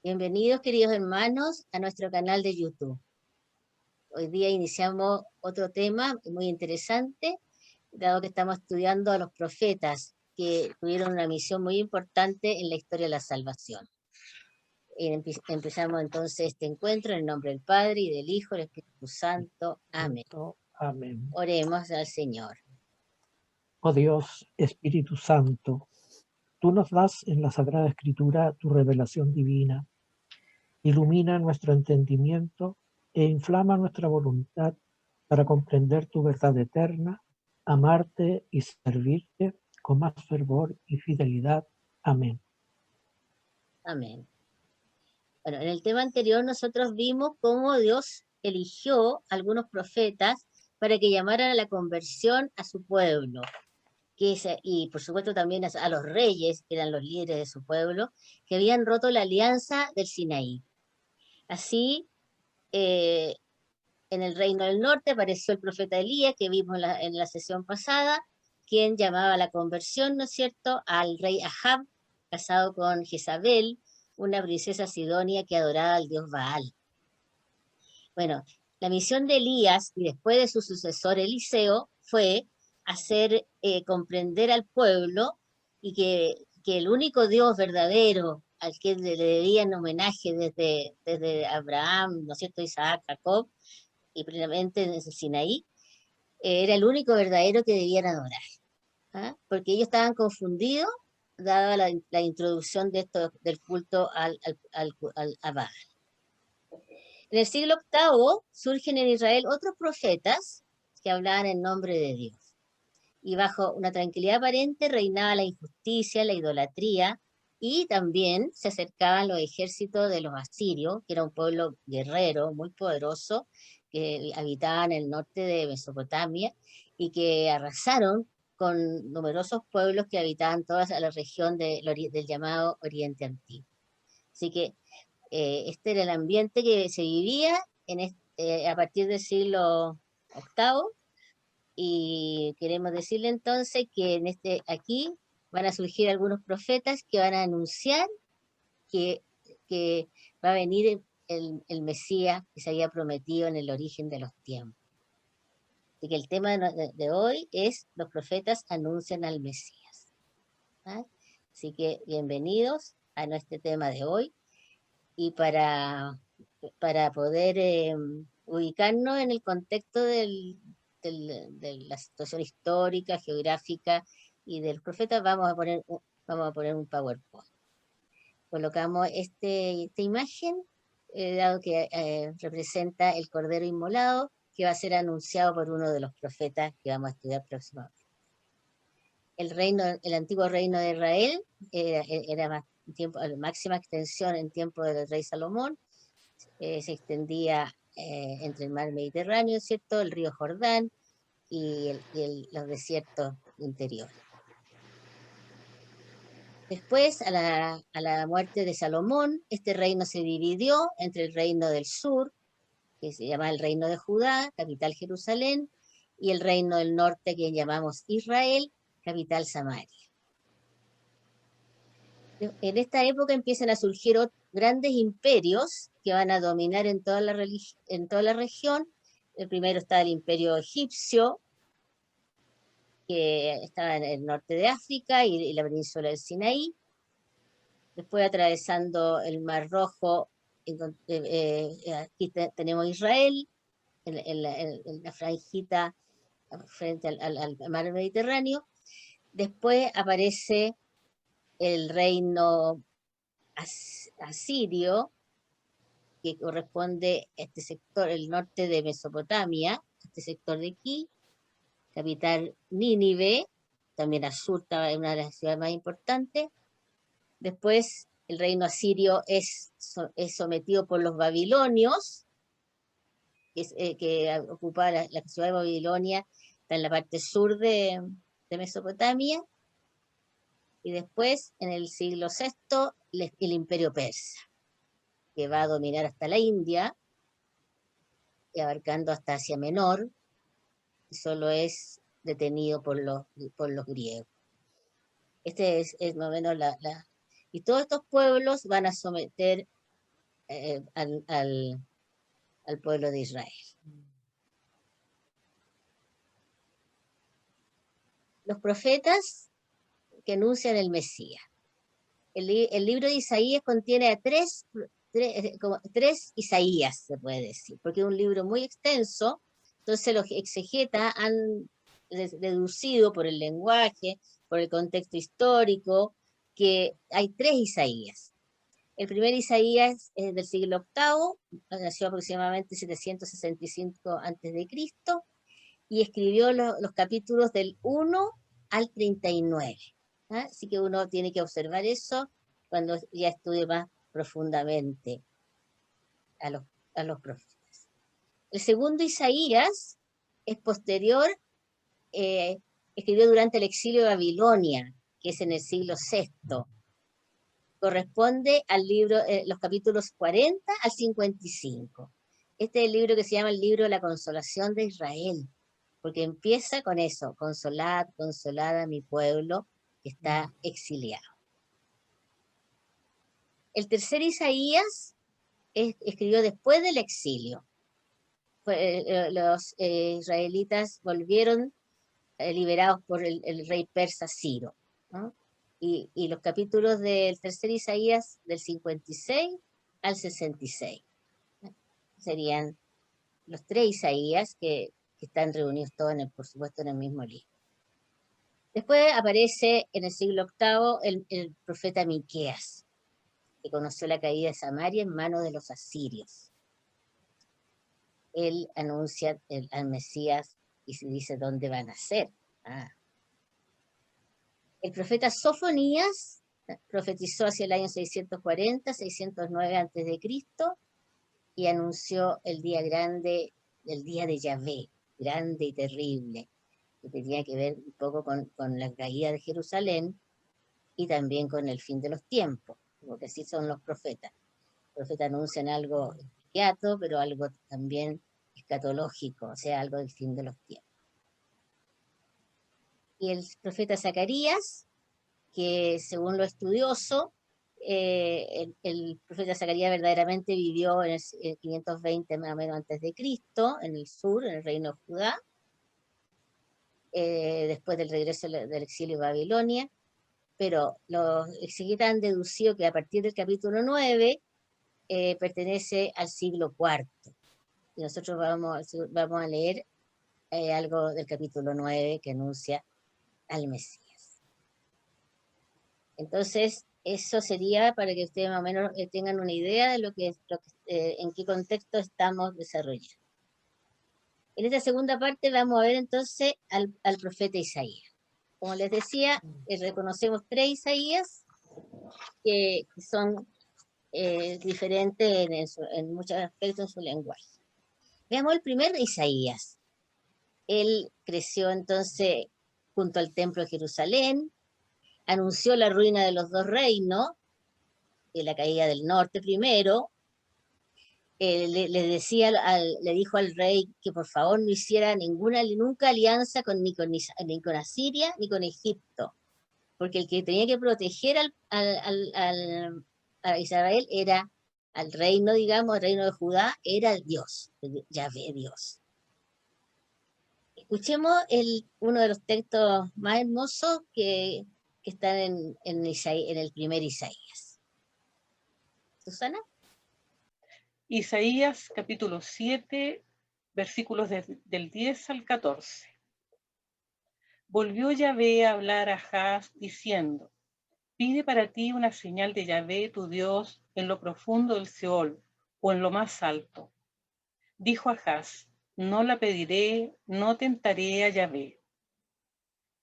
Bienvenidos, queridos hermanos, a nuestro canal de YouTube. Hoy día iniciamos otro tema muy interesante, dado que estamos estudiando a los profetas que tuvieron una misión muy importante en la historia de la salvación. Empezamos entonces este encuentro en el nombre del Padre, y del Hijo, y del Espíritu Santo. Amén. Amén. Oremos al Señor. Oh Dios, Espíritu Santo, tú nos das en la Sagrada Escritura tu revelación divina. Ilumina nuestro entendimiento e inflama nuestra voluntad para comprender tu verdad eterna, amarte y servirte con más fervor y fidelidad. Amén. Amén. Bueno, en el tema anterior nosotros vimos cómo Dios eligió a algunos profetas para que llamaran a la conversión a su pueblo. Y por supuesto también a los reyes, que eran los líderes de su pueblo, que habían roto la alianza del Sinaí. Así, en el reino del norte apareció el profeta Elías, que vimos en la sesión pasada, quien llamaba a la conversión, ¿no es cierto?, al rey Ahab, casado con Jezabel, una princesa sidonia que adoraba al dios Baal. Bueno, la misión de Elías y después de su sucesor Eliseo fue hacer comprender al pueblo y que el único Dios verdadero al que le debían homenaje desde Abraham, ¿no es cierto?, Isaac, Jacob, y plenamente desde Sinaí, era el único verdadero que debían adorar. ¿Ah? Porque ellos estaban confundidos, dada la introducción de esto, del culto a Baal. En el siglo VIII surgen en Israel otros profetas que hablaban en nombre de Dios. Y bajo una tranquilidad aparente reinaba la injusticia, la idolatría, y también se acercaban los ejércitos de los asirios, que era un pueblo guerrero muy poderoso, que habitaban en el norte de Mesopotamia y que arrasaron con numerosos pueblos que habitaban toda la región del llamado Oriente Antiguo. Así que este era el ambiente que se vivía a partir del siglo VIII, y queremos decirle entonces que aquí van a surgir algunos profetas que van a anunciar que, que va a venir el Mesías que se había prometido en el origen de los tiempos. Así que el tema de hoy es: los profetas anuncian al Mesías. ¿Ah? Así que bienvenidos a nuestro tema de hoy. Y para poder ubicarnos en el contexto de la situación histórica, geográfica y del profeta, vamos a poner un PowerPoint. Colocamos esta imagen, dado que representa el Cordero Inmolado, que va a ser anunciado por uno de los profetas que vamos a estudiar próximamente. El antiguo reino de Israel era máxima extensión en tiempo del rey Salomón. Se extendía entre el mar Mediterráneo, ¿cierto?, el río Jordán y los desiertos interiores. Después, a la muerte de Salomón, este reino se dividió entre el reino del sur, que se llama el reino de Judá, capital Jerusalén, y el reino del norte, que llamamos Israel, capital Samaria. En esta época empiezan a surgir grandes imperios que van a dominar en toda la región. El primero está el imperio egipcio, que estaba en el norte de África y la península del Sinaí. Después, atravesando el Mar Rojo, aquí tenemos Israel, en la franjita frente al mar Mediterráneo. Después aparece el reino asirio, que corresponde a este sector, el norte de Mesopotamia, este sector de aquí, capital Nínive, también Asur, una de las ciudades más importantes. Después el reino asirio es sometido por los babilonios, que ocupaba la ciudad de Babilonia, está en la parte sur de Mesopotamia. Y después, en el siglo VI, el imperio persa, que va a dominar hasta la India, y abarcando hasta Asia Menor, y solo es detenido por los griegos. Este es más o menos y todos estos pueblos van a someter al pueblo de Israel. Los profetas que anuncian el Mesías. El libro de Isaías contiene a tres Isaías, se puede decir, porque es un libro muy extenso. Entonces los exegetas han deducido por el lenguaje, por el contexto histórico, que hay tres Isaías. El primer Isaías es del siglo VIII, nació aproximadamente 765 a.C., y escribió los capítulos del 1 al 39. ¿Ah? Así que uno tiene que observar eso cuando ya estudie más profundamente a los profetas. El segundo Isaías es posterior, escribió durante el exilio de Babilonia, que es en el siglo VI. Corresponde al libro, los capítulos 40 al 55. Este es el libro que se llama el libro de la consolación de Israel, porque empieza con eso: consolad, consolad a mi pueblo que está exiliado. El tercer Isaías escribió después del exilio. Los israelitas volvieron liberados por el rey persa Ciro, ¿no? Y los capítulos del tercer Isaías, del 56 al 66, ¿no? Serían los tres Isaías que están reunidos todos, por supuesto, en el mismo libro. Después aparece en el siglo VIII el profeta Miqueas, que conoció la caída de Samaria en manos de los asirios. Él anuncia al Mesías y se dice dónde va a nacer. El profeta Sofonías profetizó hacia el año 640, 609 a.C. y anunció el día grande, el día de Yahvé, grande y terrible, que tenía que ver un poco con la caída de Jerusalén y también con el fin de los tiempos, porque así son los profetas. Los profetas anuncian algo inmediato, pero algo también escatológico, o sea, algo del fin de los tiempos. Y el profeta Zacarías, que según lo estudioso, el profeta Zacarías verdaderamente vivió en el 520 más o menos antes de Cristo, en el sur, en el reino de Judá, después del regreso del exilio de Babilonia, pero los exegetas han deducido que a partir del capítulo 9 pertenece al siglo IV. Y nosotros vamos a leer algo del capítulo 9 que anuncia al Mesías. Entonces, eso sería para que ustedes más o menos tengan una idea de en qué contexto estamos desarrollando. En esta segunda parte vamos a ver entonces al profeta Isaías. Como les decía, reconocemos tres Isaías que son diferentes en muchos aspectos en su lenguaje. Veamos el primer Isaías. Él creció entonces junto al templo de Jerusalén, anunció la ruina de los dos reinos, y la caída del norte primero. Le dijo al rey que por favor no hiciera nunca alianza ni con Asiria ni con Egipto, porque el que tenía que proteger a Israel era al reino, digamos, el reino de Judá, era el Dios, Yahvé Dios. Escuchemos uno de los textos más hermosos que están en el primer Isaías. ¿Susana? Isaías capítulo 7, versículos del 10 al 14. Volvió Yahvé a hablar a Ahaz diciendo: pide para ti una señal de Yahvé tu Dios en lo profundo del Seol o en lo más alto. Dijo Ahaz: no la pediré, no tentaré a Yahvé.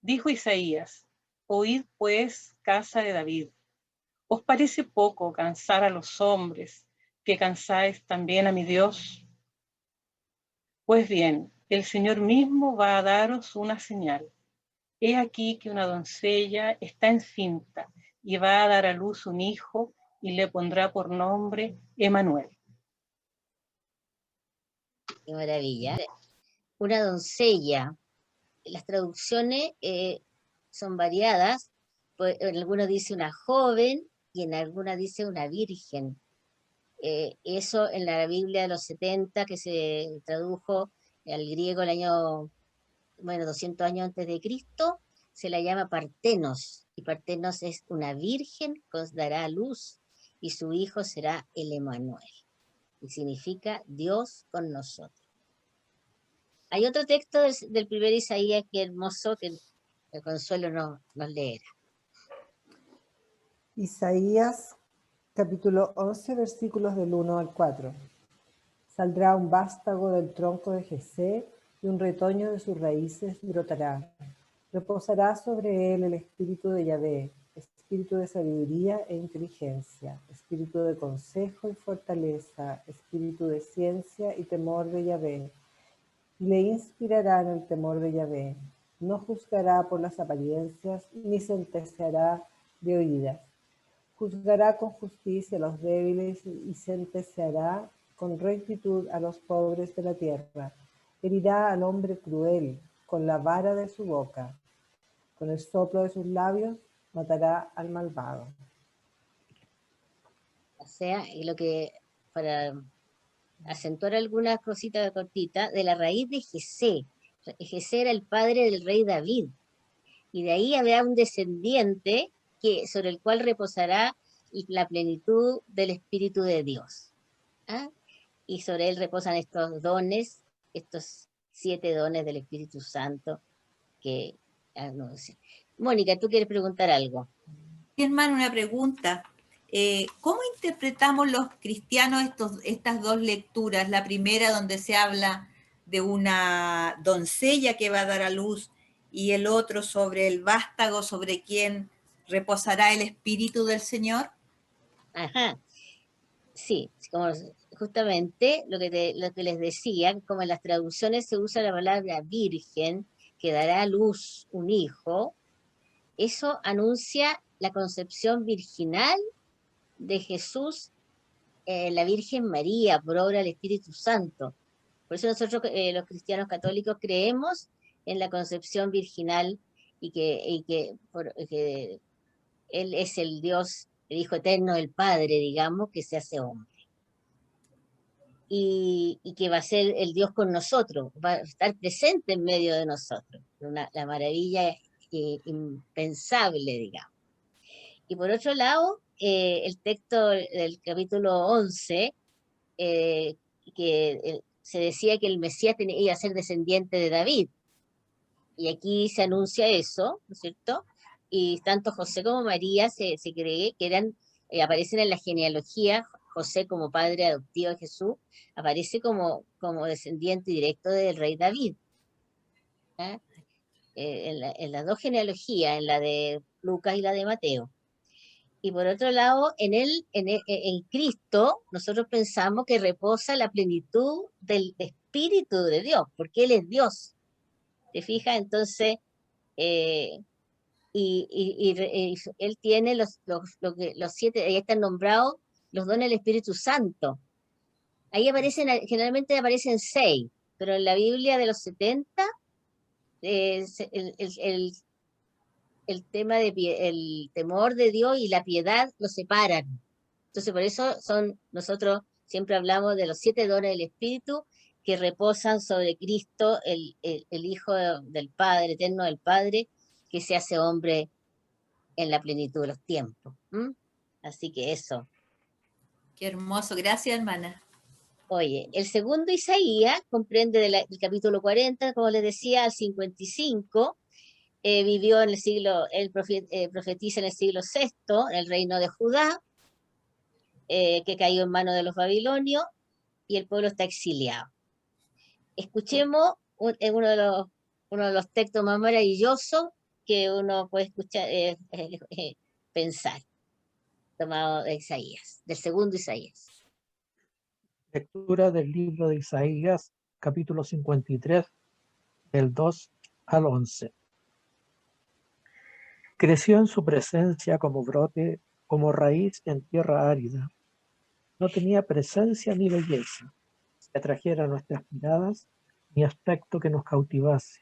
Dijo Isaías: oíd pues, casa de David, ¿os parece poco cansar a los hombres, que cansáis también a mi Dios? Pues bien, el Señor mismo va a daros una señal. He aquí que una doncella está encinta y va a dar a luz un hijo y le pondrá por nombre Emmanuel. Qué maravilla. Una doncella. Las traducciones son variadas. En algunos dice una joven y en algunas dice una virgen. Eso en la Biblia de los 70, que se tradujo al griego el año, bueno, 200 años antes de Cristo, se la llama Partenos, y Partenos es una virgen que os dará a luz, y su hijo será el Emanuel, y significa Dios con nosotros. Hay otro texto del primer Isaías que hermoso, que el Consuelo nos leerá. Isaías capítulo 11, versículos del 1 al 4. Saldrá un vástago del tronco de Jesé, y un retoño de sus raíces brotará. Reposará sobre él el espíritu de Yahvé, espíritu de sabiduría e inteligencia, espíritu de consejo y fortaleza, espíritu de ciencia y temor de Yahvé. Y le inspirará en el temor de Yahvé. No juzgará por las apariencias, ni sentenciará de oídas. Juzgará con justicia a los débiles y sentenciará con rectitud a los pobres de la tierra. Herirá al hombre cruel con la vara de su boca. Con el soplo de sus labios matará al malvado. O sea, y lo que, para acentuar algunas cositas cortitas, de la raíz de Jesé. Jesé era el padre del rey David, y de ahí habrá un descendiente sobre el cual reposará la plenitud del Espíritu de Dios. ¿Ah? Y sobre él reposan estos dones, estos 7 dones del Espíritu Santo que anuncian. Mónica, ¿tú quieres preguntar algo? Sí, hermano, una pregunta. ¿Cómo interpretamos los cristianos estas dos lecturas? La primera donde se habla de una doncella que va a dar a luz, y el otro sobre el vástago sobre quien reposará el Espíritu del Señor. Ajá, sí, como justamente lo que les decía, como en las traducciones se usa la palabra virgen, que dará a luz un hijo, eso anuncia la concepción virginal de Jesús, la Virgen María, por obra del Espíritu Santo. Por eso nosotros, los cristianos católicos, creemos en la concepción virginal y que Él es el Dios, el Hijo Eterno del Padre, digamos, que se hace hombre. Y que va a ser el Dios con nosotros, va a estar presente en medio de nosotros. La maravilla impensable, digamos. Y por otro lado, el texto del capítulo 11, que se decía que el Mesías iba a ser descendiente de David. Y aquí se anuncia eso, ¿no es cierto? Y tanto José como María se cree que aparecen en la genealogía. José como padre adoptivo de Jesús aparece como descendiente directo del rey David. ¿Ah? En las dos genealogías, en la de Lucas y la de Mateo. Y por otro lado, en Cristo, nosotros pensamos que reposa la plenitud del Espíritu de Dios, porque Él es Dios. ¿Te fijas? Entonces, Él tiene los 7, ahí están nombrados los dones del Espíritu Santo. Ahí generalmente aparecen 6, pero en la Biblia de los 70, el tema el temor de Dios y la piedad lo separan. Entonces, por eso nosotros siempre hablamos de los 7 dones del Espíritu que reposan sobre Cristo, el Hijo del Padre, eterno del Padre, que se hace hombre en la plenitud de los tiempos. Así que eso. Qué hermoso, gracias, hermana. Oye, el segundo Isaías comprende del capítulo 40, como les decía, al 55. Vivió en el siglo, él profetiza en el siglo VI, en el reino de Judá, que cayó en manos de los babilonios, y el pueblo está exiliado. Escuchemos uno de los textos más maravillosos que uno puede escuchar, pensar, tomado de Isaías, del segundo Isaías. Lectura del libro de Isaías, capítulo 53, del 2 al 11. Creció en su presencia como brote, como raíz en tierra árida. No tenía presencia ni belleza que atrajera nuestras miradas, ni aspecto que nos cautivase.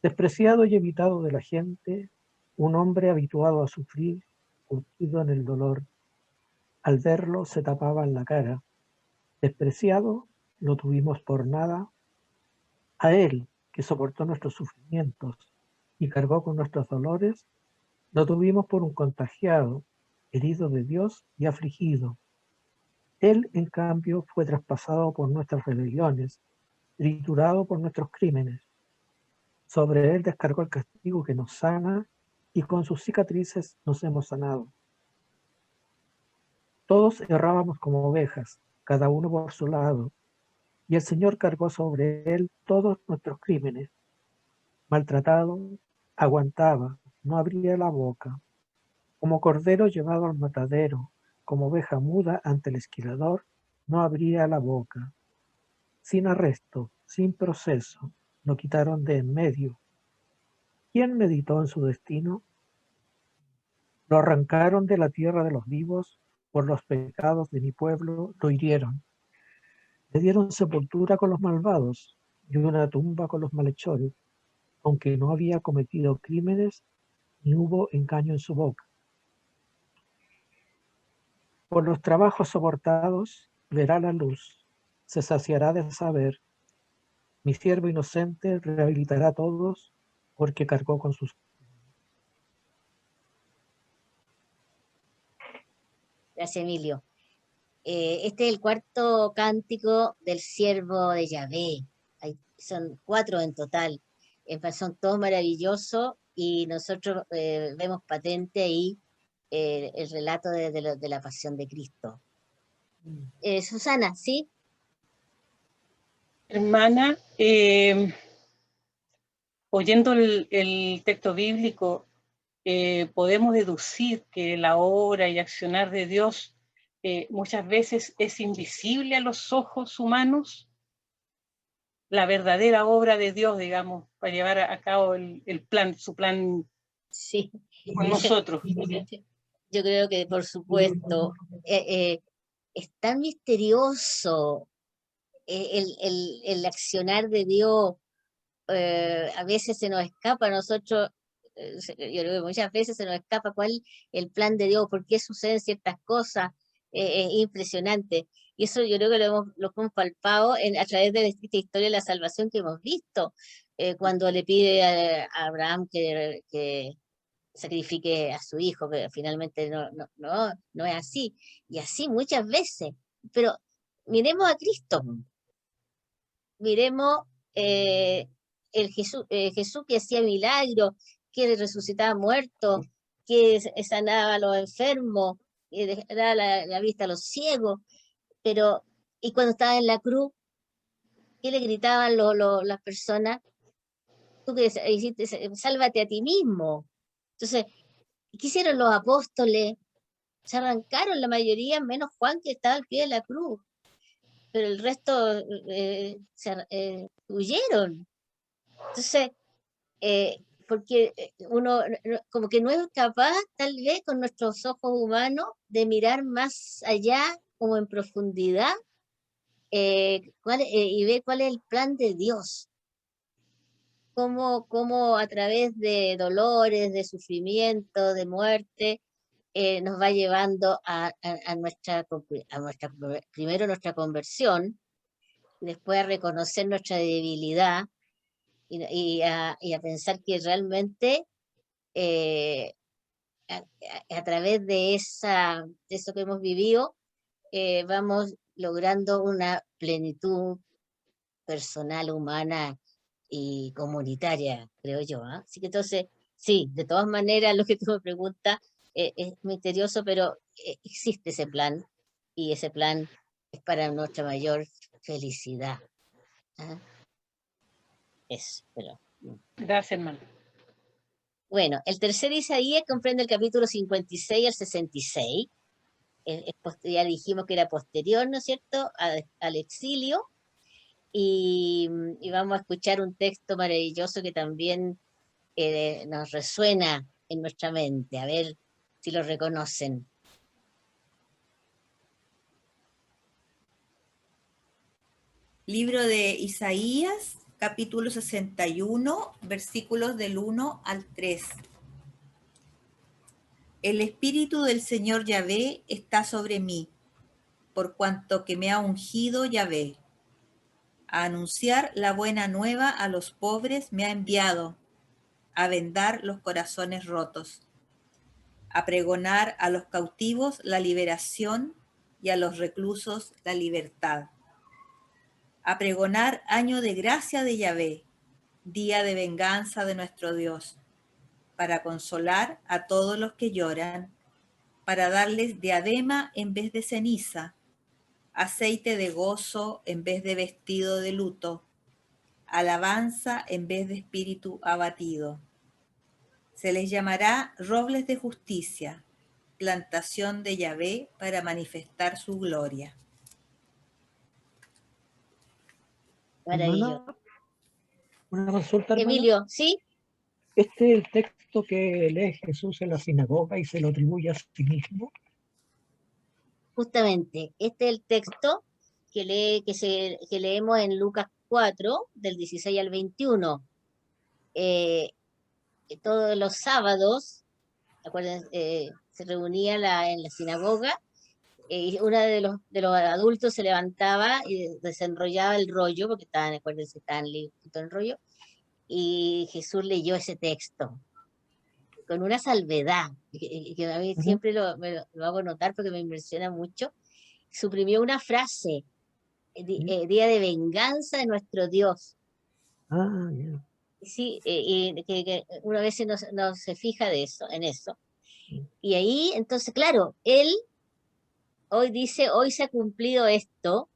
Despreciado y evitado de la gente, un hombre habituado a sufrir, curtido en el dolor. Al verlo se tapaban la cara. Despreciado, lo tuvimos por nada. A él, que soportó nuestros sufrimientos y cargó con nuestros dolores, lo tuvimos por un contagiado, herido de Dios y afligido. Él, en cambio, fue traspasado por nuestras rebeliones, triturado por nuestros crímenes. Sobre él descargó el castigo que nos sana, y con sus cicatrices nos hemos sanado. Todos errábamos como ovejas, cada uno por su lado, y el Señor cargó sobre él todos nuestros crímenes. Maltratado, aguantaba, no abría la boca. Como cordero llevado al matadero, como oveja muda ante el esquilador, no abría la boca. Sin arresto, sin proceso, lo quitaron de en medio. ¿Quién meditó en su destino? Lo arrancaron de la tierra de los vivos, por los pecados de mi pueblo lo hirieron. Le dieron sepultura con los malvados y una tumba con los malhechores, aunque no había cometido crímenes ni hubo engaño en su boca. Por los trabajos soportados verá la luz, se saciará de saber. Mi siervo inocente rehabilitará a todos porque cargó con sus... Gracias, Emilio. Este es el cuarto cántico del siervo de Yahvé. Son 4 en total. Son todos maravillosos y nosotros vemos patente ahí el relato de la pasión de Cristo. Susana, ¿sí? Hermana, oyendo el texto bíblico, podemos deducir que la obra y accionar de Dios muchas veces es invisible a los ojos humanos. La verdadera obra de Dios, digamos, para llevar a cabo el plan, su plan Sí. con nosotros. Yo creo que, por supuesto, es tan misterioso el accionar de Dios. A veces se nos escapa a nosotros, yo creo que muchas veces se nos escapa cuál es el plan de Dios, por qué suceden ciertas cosas, es impresionante. Y eso yo creo que lo hemos palpado a través de esta historia de la salvación que hemos visto, cuando le pide a Abraham que sacrifique a su hijo, que finalmente no es así. Y así muchas veces. Pero miremos a Cristo, miremos Jesús que hacía milagros, que resucitaba muertos, que sanaba a los enfermos, que daba la vista a los ciegos, pero y cuando estaba en la cruz, ¿qué le gritaban las personas? Tú que hiciste, sálvate a ti mismo. Entonces, ¿qué hicieron los apóstoles? Se arrancaron la mayoría, menos Juan que estaba al pie de la cruz, pero el resto huyeron. Entonces, porque uno como que no es capaz, tal vez con nuestros ojos humanos, de mirar más allá, como en profundidad, y ver cuál es el plan de Dios. Cómo a través de dolores, de sufrimiento, de muerte, nos va llevando a primero nuestra conversión, después a reconocer nuestra debilidad y a pensar que realmente a través de eso que hemos vivido, vamos logrando una plenitud personal, humana y comunitaria, creo yo. Así que entonces, sí, de todas maneras, lo que tú me preguntas es misterioso, pero existe ese plan y ese plan es para nuestra mayor felicidad. Eso, pero... Gracias, hermano. Bueno, el tercer Isaías comprende el capítulo 56 al 66. Ya dijimos que era posterior, ¿no es cierto?, al exilio. Y vamos a escuchar un texto maravilloso que también nos resuena en nuestra mente. A ver si lo reconocen. Libro de Isaías, capítulo 61, versículos del 1 al 3. El Espíritu del Señor Yahvé está sobre mí, por cuanto que me ha ungido Yahvé. A anunciar la buena nueva a los pobres me ha enviado, a vendar los corazones rotos, a pregonar a los cautivos la liberación y a los reclusos la libertad, a pregonar año de gracia de Yahvé, día de venganza de nuestro Dios, para consolar a todos los que lloran, para darles diadema en vez de ceniza, aceite de gozo en vez de vestido de luto, alabanza en vez de espíritu abatido. Se les llamará robles de justicia, plantación de Yahvé para manifestar su gloria. Maravilloso. Hermana, una consulta, hermana. Emilio, ¿sí? ¿Este es el texto que lee Jesús en la sinagoga y se lo atribuye a sí mismo? Justamente, este es el texto que leemos en Lucas 4, del 16 al 21. Todos los sábados, acuérdense, se reunía en la sinagoga, y uno de los adultos se levantaba y desenrollaba el rollo, porque acuérdense, estaban todo el rollo, y Jesús leyó ese texto con una salvedad, que a mí siempre lo hago notar porque me impresiona mucho. Suprimió una frase, día de venganza de nuestro Dios. Ah, ya. Sí, y que una vez no se fija en eso. Y ahí, entonces, claro, él hoy dice, hoy se ha cumplido esto,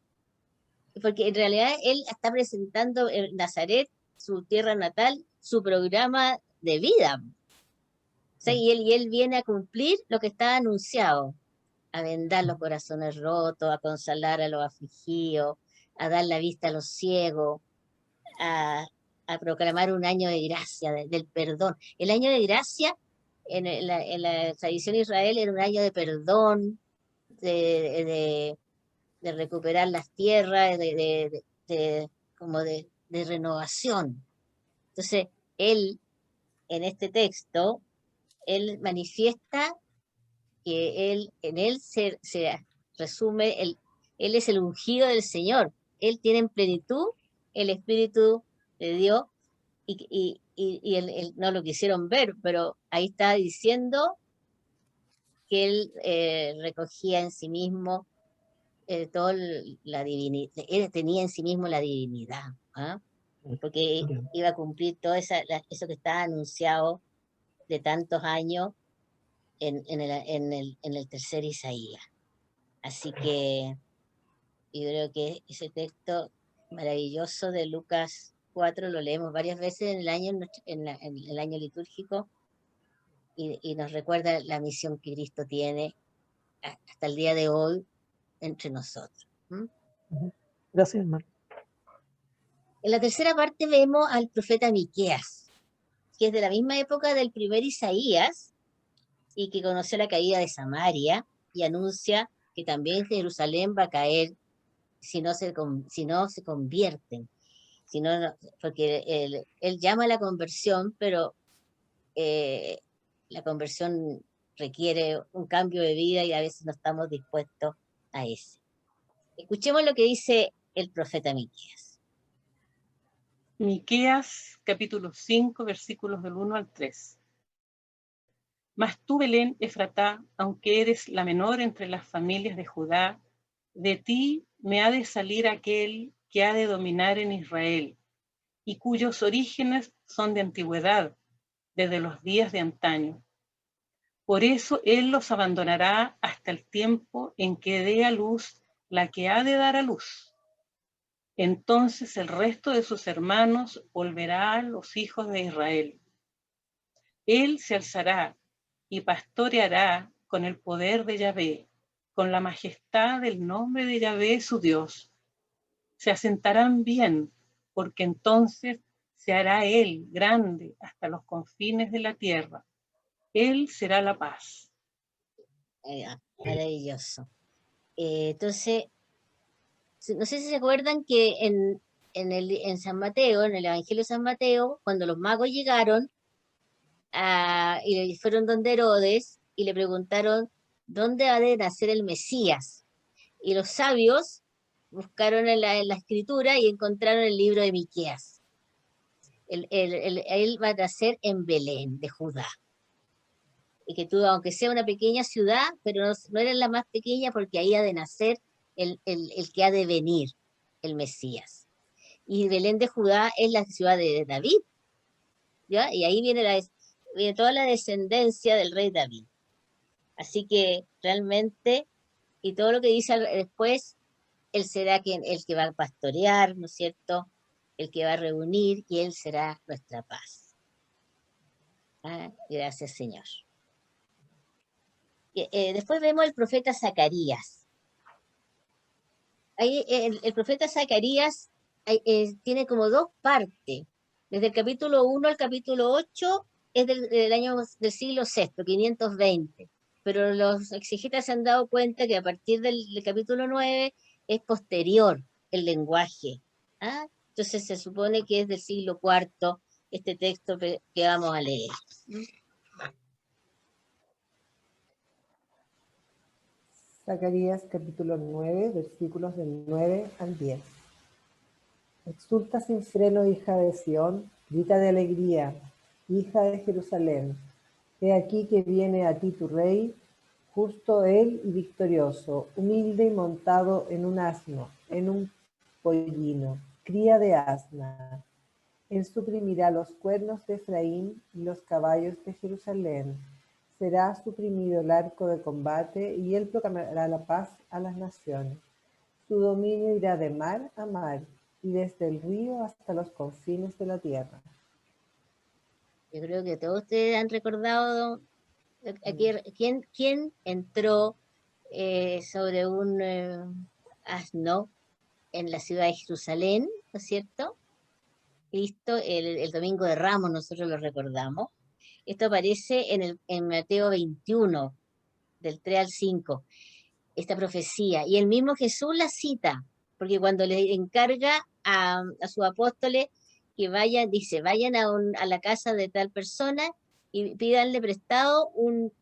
porque en realidad él está presentando en Nazaret, su tierra natal, su programa de vida. O sea, y él viene a cumplir lo que está anunciado, a vendar los corazones rotos, a consolar a los afligidos, a dar la vista a los ciegos, a proclamar un año de gracia, del perdón. El año de gracia en la tradición de Israel era un año de perdón, de recuperar las tierras, como de renovación. Entonces, él, en este texto, él manifiesta que en él se resume, él es el ungido del Señor. Él tiene en plenitud el Espíritu de Dios, y él no lo quisieron ver, pero ahí está diciendo que él recogía en sí mismo toda la divinidad, él tenía en sí mismo la divinidad, ¿ah? Porque iba a cumplir todo eso que estaba anunciado de tantos años en el tercer Isaías. Así que yo creo que ese texto maravilloso de Lucas 4 lo leemos varias veces en el año, en el año litúrgico, y nos recuerda la misión que Cristo tiene hasta el día de hoy entre nosotros. Gracias, hermano. En la tercera parte vemos al profeta Miqueas, que es de la misma época del primer Isaías y que conoció la caída de Samaria y anuncia que también Jerusalén va a caer si no se convierten. Porque él llama a la conversión, pero la conversión requiere un cambio de vida y a veces no estamos dispuestos a ese. Escuchemos lo que dice el profeta Miqueas. Miqueas, capítulo 5, versículos del 1 al 3. Mas tú, Belén Efratá, aunque eres la menor entre las familias de Judá, de ti me ha de salir aquel que ha de dominar en Israel, y cuyos orígenes son de antigüedad, desde los días de antaño. Por eso él los abandonará hasta el tiempo en que dé a luz la que ha de dar a luz. Entonces el resto de sus hermanos volverá a los hijos de Israel. Él se alzará y pastoreará con el poder de Yahvé, con la majestad del nombre de Yahvé su Dios. Se asentarán bien, porque entonces se hará él grande hasta los confines de la tierra. Él será la paz. Maravilloso. Entonces, no sé si se acuerdan que en San Mateo, en el Evangelio de San Mateo, cuando los magos llegaron y fueron donde Herodes, y le preguntaron, ¿dónde ha de nacer el Mesías? Y los sabios buscaron en la escritura y encontraron el libro de Miqueas. Él va a nacer en Belén, de Judá. Y que tú, aunque sea una pequeña ciudad, pero no era la más pequeña porque ahí ha de nacer el que ha de venir, el Mesías. Y Belén de Judá es la ciudad de David, ¿ya? Y ahí viene toda la descendencia del rey David. Así que realmente, y todo lo que dice después, él será el que va a pastorear, ¿no es cierto? El que va a reunir, y él será nuestra paz. ¿Ah? Gracias, Señor. Después vemos el profeta Zacarías. Ahí, el profeta Zacarías tiene como dos partes. Desde el capítulo 1 al capítulo 8 es del año del siglo VI, 520. Pero los exegetas se han dado cuenta que a partir del capítulo 9 es posterior el lenguaje. ¿Ah? Entonces se supone que es del siglo IV este texto que vamos a leer. Zacarías capítulo 9, versículos del 9 al 10. Exulta sin freno, hija de Sión, grita de alegría, hija de Jerusalén. He aquí que viene a ti tu rey, justo él y victorioso, humilde y montado en un asno, en un pollino, cría de asna. Él suprimirá los cuernos de Efraín y los caballos de Jerusalén. Será suprimido el arco de combate y él proclamará la paz a las naciones. Su dominio irá de mar a mar y desde el río hasta los confines de la tierra. Yo creo que todos ustedes han recordado aquí, quién entró sobre un asno en la ciudad de Jerusalén, ¿no es cierto? Cristo, el domingo de Ramos, nosotros lo recordamos. Esto aparece en Mateo 21, del 3 al 5, esta profecía. Y el mismo Jesús la cita, porque cuando le encarga a sus apóstoles que vayan, dice, vayan a la casa de tal persona y pídanle prestado un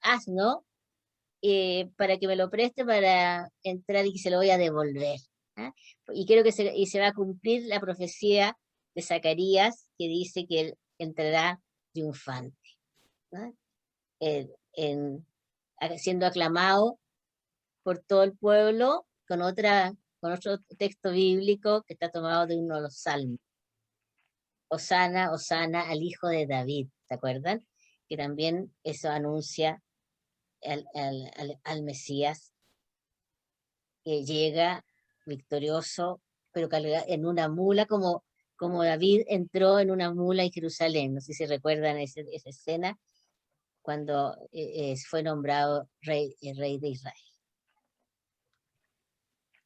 asno para que me lo preste para entrar y que se lo voy a devolver. ¿Ah? Y creo que se va a cumplir la profecía de Zacarías que dice que él entrará triunfante, ¿no? Siendo aclamado por todo el pueblo con otro texto bíblico que está tomado de uno de los salmos. Hosana, Hosana al hijo de David, ¿se acuerdan? Que también eso anuncia al Mesías que llega victorioso, pero cargado en una mula, como David entró en una mula en Jerusalén. No sé si recuerdan esa escena cuando fue nombrado rey de Israel.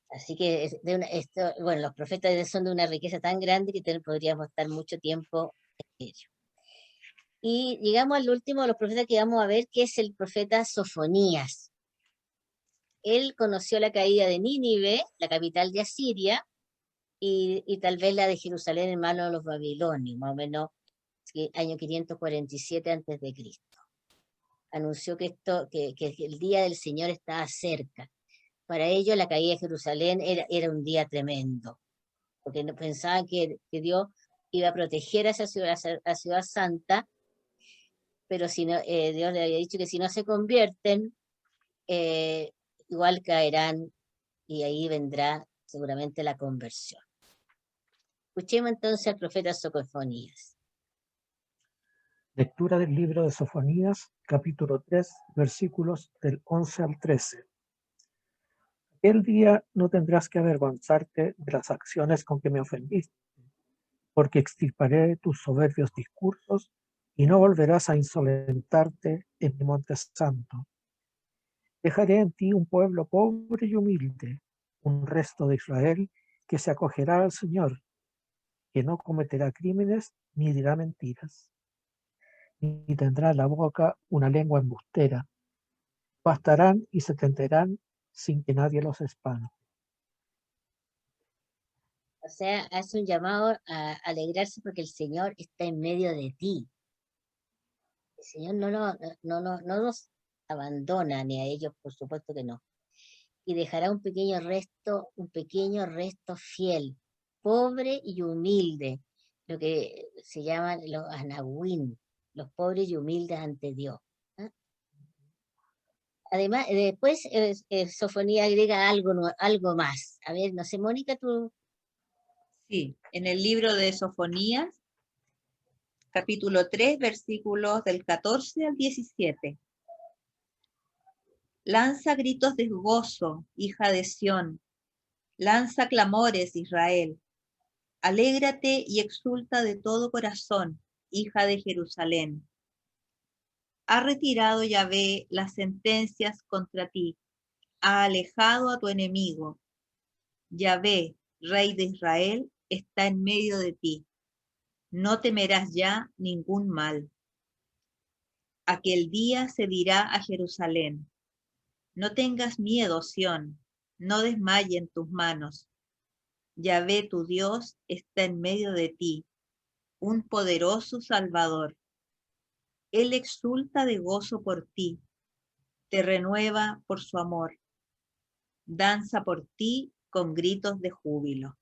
Así que bueno, los profetas son de una riqueza tan grande que podríamos estar mucho tiempo en ello. Y llegamos al último de los profetas que vamos a ver, que es el profeta Sofonías. Él conoció la caída de Nínive, la capital de Asiria, y tal vez la de Jerusalén en manos de los babilonios, más o menos año 547 a.C. Anunció que el día del Señor estaba cerca. Para ellos la caída de Jerusalén era un día tremendo, porque no pensaban que Dios iba a proteger a esa ciudad santa, pero si no, Dios le había dicho que si no se convierten, igual caerán, y ahí vendrá seguramente la conversión. Escuchemos entonces al profeta Sofonías. Lectura del libro de Sofonías, capítulo 3, versículos del 11 al 13. Aquel día no tendrás que avergonzarte de las acciones con que me ofendiste, porque extirparé tus soberbios discursos y no volverás a insolentarte en mi monte santo. Dejaré en ti un pueblo pobre y humilde, un resto de Israel que se acogerá al Señor, que no cometerá crímenes ni dirá mentiras, ni tendrá en la boca una lengua embustera. Bastarán y se tenderán sin que nadie los espante. O sea, hace un llamado a alegrarse porque el Señor está en medio de ti. El Señor no nos abandona, ni a ellos, por supuesto que no. Y dejará un pequeño resto fiel, pobre y humilde, lo que se llaman los anahuín, los pobres y humildes ante Dios. ¿Ah? Además, después Sofonía agrega algo más. A ver, no sé, Mónica, tú... Sí, en el libro de Sofonías, capítulo 3, versículos del 14 al 17. Lanza gritos de gozo, hija de Sión. Lanza clamores, Israel. Alégrate y exulta de todo corazón, hija de Jerusalén. Ha retirado Yahvé las sentencias contra ti. Ha alejado a tu enemigo. Yahvé, Rey de Israel, está en medio de ti. No temerás ya ningún mal. Aquel día se dirá a Jerusalén: no tengas miedo, Sión, no desmayen tus manos. Yahvé tu Dios está en medio de ti, un poderoso Salvador. Él exulta de gozo por ti, te renueva por su amor. Danza por ti con gritos de júbilo.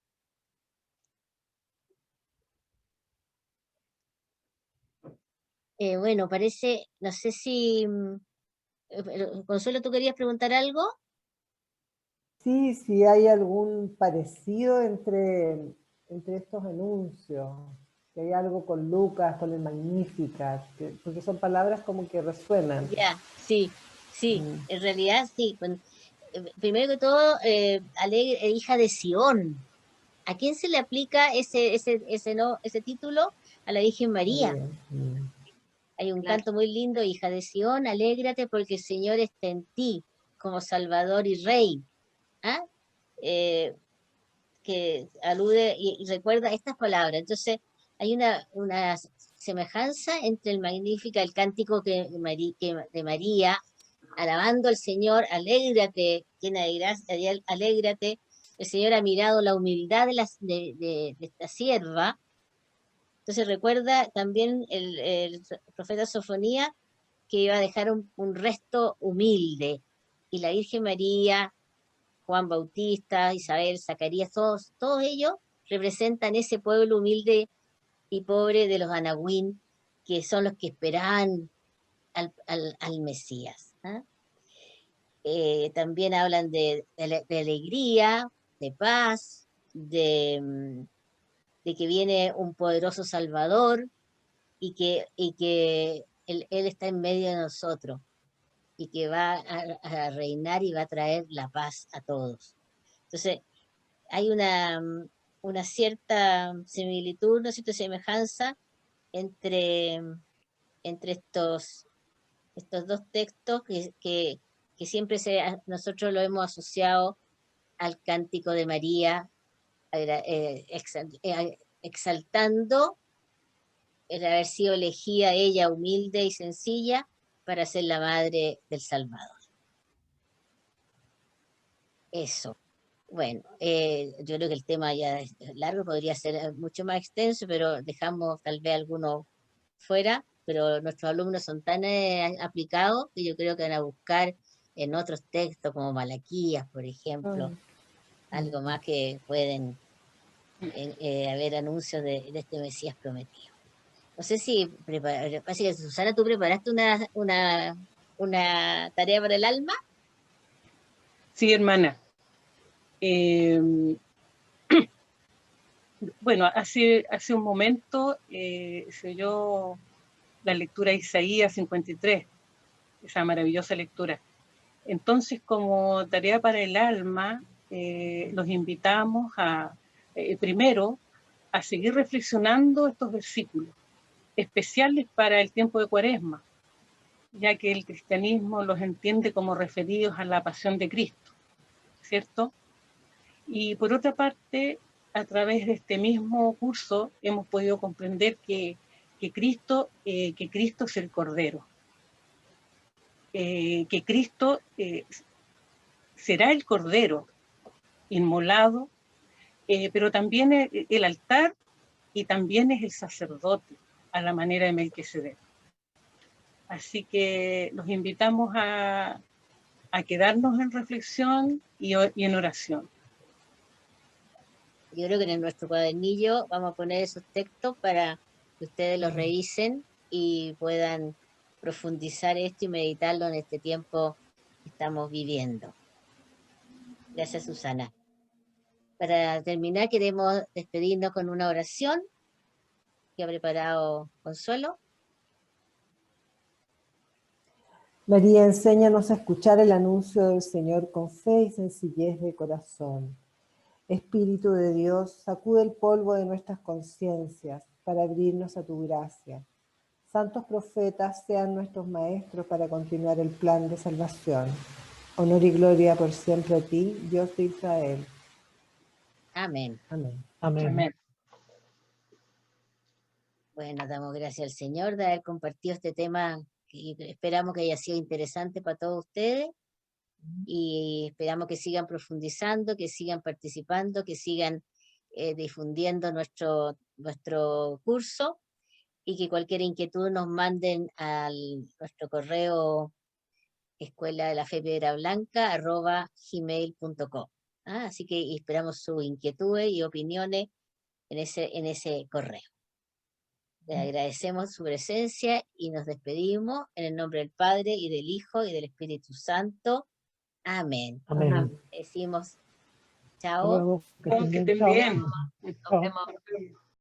Bueno, parece, no sé si... Consuelo, ¿tú querías preguntar algo? Sí, sí hay algún parecido entre estos enuncios, que hay algo con Lucas, con el Magnificat, porque son palabras como que resuenan. Ya, sí, en realidad sí. Primero que todo, hija de Sión. ¿A quién se le aplica ese título? A la Virgen María. Hay un Claro. canto muy lindo, hija de Sión, alégrate porque el Señor está en ti como Salvador y Rey. ¿Ah? Que alude y recuerda estas palabras. Entonces, hay una semejanza entre el Magnífica, el cántico de María, alabando al Señor, alégrate, llena de gracia, alégrate. El Señor ha mirado la humildad de esta sierva. Entonces recuerda también el profeta Sofonía que iba a dejar un resto humilde. Y la Virgen María, Juan Bautista, Isabel, Zacarías, todos ellos representan ese pueblo humilde y pobre de los Anahuín, que son los que esperaban al Mesías. ¿Ah? También hablan de alegría, de paz, de que viene un poderoso Salvador y que él está en medio de nosotros y que va a reinar y va a traer la paz a todos. Entonces, hay una cierta similitud, una cierta semejanza entre, entre estos dos textos que siempre nosotros lo hemos asociado al cántico de María, exaltando el haber sido elegida ella humilde y sencilla para ser la madre del Salvador. Eso. Bueno, yo creo que el tema ya es largo, podría ser mucho más extenso, pero dejamos tal vez algunos fuera, pero nuestros alumnos son tan aplicados que yo creo que van a buscar en otros textos como Malaquías, por ejemplo, algo más que pueden haber anuncios de este Mesías prometido. No sé si, parece que Susana, ¿tú preparaste una tarea para el alma? Sí, hermana. Bueno, hace un momento se oyó la lectura de Isaías 53, esa maravillosa lectura. Entonces, como tarea para el alma, los invitamos primero a seguir reflexionando estos versículos, especiales para el tiempo de Cuaresma, ya que el cristianismo los entiende como referidos a la pasión de Cristo, ¿cierto? Y por otra parte, a través de este mismo curso hemos podido comprender que Cristo es el Cordero, que Cristo será el Cordero inmolado, pero también el altar y también es el sacerdote a la manera de Melquisedec. Así que los invitamos a quedarnos en reflexión y en oración. Yo creo que en nuestro cuadernillo vamos a poner esos textos para que ustedes los revisen y puedan profundizar esto y meditarlo en este tiempo que estamos viviendo. Gracias, Susana. Para terminar, queremos despedirnos con una oración que ha preparado Consuelo. María, enséñanos a escuchar el anuncio del Señor con fe y sencillez de corazón. Espíritu de Dios, sacude el polvo de nuestras conciencias para abrirnos a tu gracia. Santos profetas sean nuestros maestros para continuar el plan de salvación. Honor y gloria por siempre a ti, Dios de Israel. Amén. Amén. Amén. Amén. Bueno, damos gracias al Señor de haber compartido este tema que esperamos que haya sido interesante para todos ustedes y esperamos que sigan profundizando, que sigan participando, que sigan difundiendo nuestro curso y que cualquier inquietud nos manden a nuestro correo escuela-de-la-fe-piedra-blanca@gmail.com. Así que esperamos sus inquietudes y opiniones en ese correo. Le agradecemos su presencia y nos despedimos en el nombre del Padre y del Hijo y del Espíritu Santo. Amén. Amén. Decimos Hasta chao. luego. Que estén Que bien. estén Chao. bien. Nos Chao. vemos